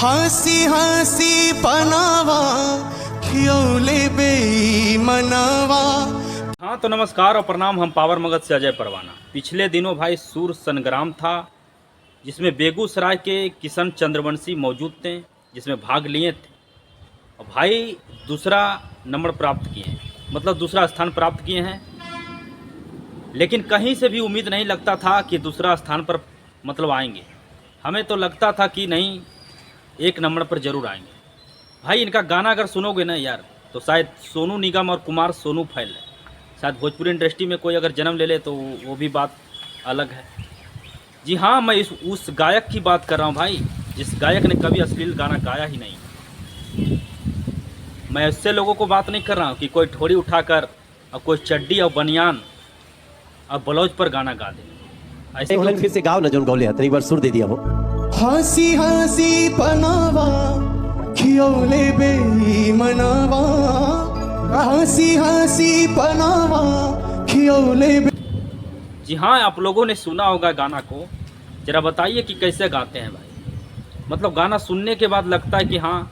हंसी हंसी पनावा खियौले बेईमनवा। हाँ तो नमस्कार और प्रणाम। हम पावर मगध से अजय परवाना। पिछले दिनों भाई सूर संग्राम था जिसमें बेगूसराय के किशन चंद्रवंशी मौजूद थे, जिसमें भाग लिए थे और भाई दूसरा नंबर प्राप्त किए हैं, मतलब दूसरा स्थान प्राप्त किए हैं। लेकिन कहीं से भी उम्मीद नहीं लगता था कि दूसरा स्थान पर मतलब आएंगे। हमें तो लगता था कि नहीं, एक नंबर पर जरूर आएंगे। भाई इनका गाना अगर सुनोगे ना यार, तो शायद सोनू निगम और कुमार सोनू फैल है। शायद भोजपुरी इंडस्ट्री में कोई अगर जन्म ले ले तो वो भी बात अलग है। जी हाँ, मैं उस गायक की बात कर रहा हूँ भाई, जिस गायक ने कभी अश्लील गाना गाया ही नहीं। मैं उससे लोगों को बात नहीं कर रहा हूँ कि कोई ठोड़ी उठाकर और कोई चड्डी और बनियान और ब्लाउज पर गाना गा दे। ऐसे एक फिर से गाओ ना जोन गौले एक बार सुर दे दिया हो। हंसी हंसी पनावा खियौले बेईमनवा। हंसी हंसी पनावा खियौले। जी हाँ, आप लोगों ने सुना होगा गाना को। जरा बताइए कि कैसे गाते हैं भाई। मतलब गाना सुनने के बाद लगता है कि हाँ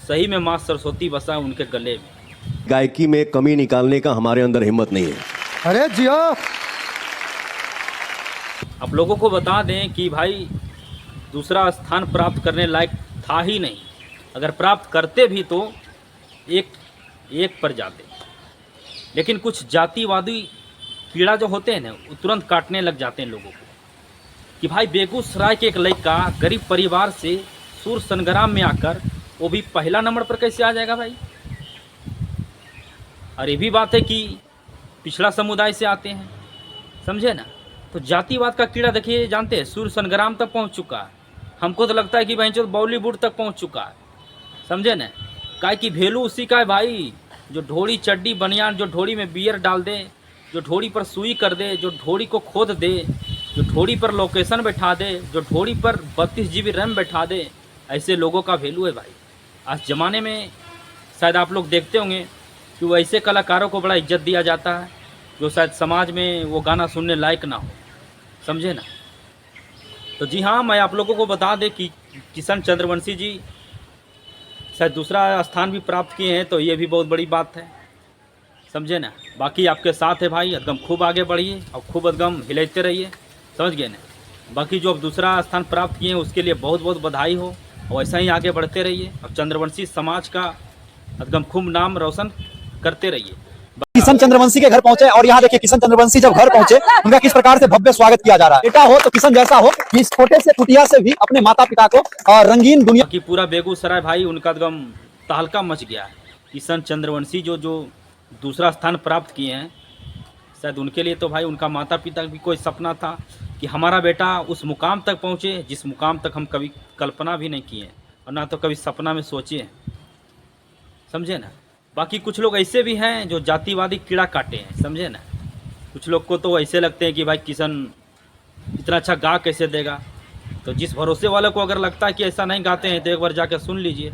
सही में माँ सरस्वती बसा है उनके गले में। गायकी में कमी निकालने का हमारे अंदर हिम्मत नहीं है। अरे जियो, आप लोगों को बता दें कि भाई दूसरा स्थान प्राप्त करने लायक था ही नहीं। अगर प्राप्त करते भी तो एक पर जाते। लेकिन कुछ जातिवादी कीड़ा जो होते हैं ना, वो तुरंत काटने लग जाते हैं लोगों को कि भाई बेगूसराय के एक लड़का गरीब परिवार से सूर संग्राम में आकर वो भी पहला नंबर पर कैसे आ जाएगा भाई। और ये भी बात है कि पिछड़ा समुदाय से आते हैं, समझे ना। तो जातिवाद का कीड़ा देखिए, जानते हैं सूर संग्राम तक पहुंच चुका है। हमको तो लगता है कि भाई जो बॉलीवुड तक पहुंच चुका है, समझे ना। काय की वैल्यू उसी का है भाई, जो ढोड़ी चड्डी बनियान, जो ढोड़ी में बियर डाल दे, जो ढोड़ी पर सुई कर दे, जो ढोड़ी को खोद दे, जो ढोड़ी पर लोकेशन बैठा दे, जो ढोड़ी पर 32 GB रैम बैठा दे, ऐसे लोगों का वैल्यू है भाई। आज ज़माने में शायद आप लोग देखते होंगे कि वो ऐसे कलाकारों को बड़ा इज्जत दिया जाता है जो शायद समाज में वो गाना सुनने लायक ना हो, समझे ना। तो जी हाँ, मैं आप लोगों को बता दें कि किशन चंद्रवंशी जी शायद दूसरा स्थान भी प्राप्त किए हैं, तो ये भी बहुत बड़ी बात है, समझे ना। बाकी आपके साथ है भाई, एकदम खूब आगे बढ़िए और खूब एकदम हिलाते रहिए, समझ गए ना। बाकी जो अब दूसरा स्थान प्राप्त किए हैं उसके लिए बहुत बहुत बधाई हो और ऐसा ही आगे बढ़ते रहिए और चंद्रवंशी समाज का एकदम खूब नाम रोशन करते रहिए। किशन चंद्रवंशी के घर पहुंचे और यहाँ देखिए किशन चंद्रवंशी जब घर पहुंचे उनका किस प्रकार से भव्य स्वागत किया जा रहा है। बेटा हो तो किशन जैसा हो कि इस छोटे से कुटिया से भी अपने माता पिता को रंगीन दुनिया की पूरा बेगूसराय भाई उनका एकदम तहलका मच गया है। किशन चंद्रवंशी जो दूसरा स्थान प्राप्त किए हैं, शायद उनके लिए तो भाई उनका माता पिता भी कोई सपना था कि हमारा बेटा उस मुकाम तक पहुँचे जिस मुकाम तक हम कभी कल्पना भी नहीं किए और ना तो कभी सपना में सोचे, समझे ना। बाकी कुछ लोग ऐसे भी हैं जो जातिवादी कीड़ा काटे हैं, समझे ना। कुछ लोग को तो ऐसे लगते हैं कि भाई किशन इतना अच्छा गा कैसे देगा। तो जिस भरोसे वाले को अगर लगता है कि ऐसा नहीं गाते हैं तो एक बार जाकर सुन लीजिए।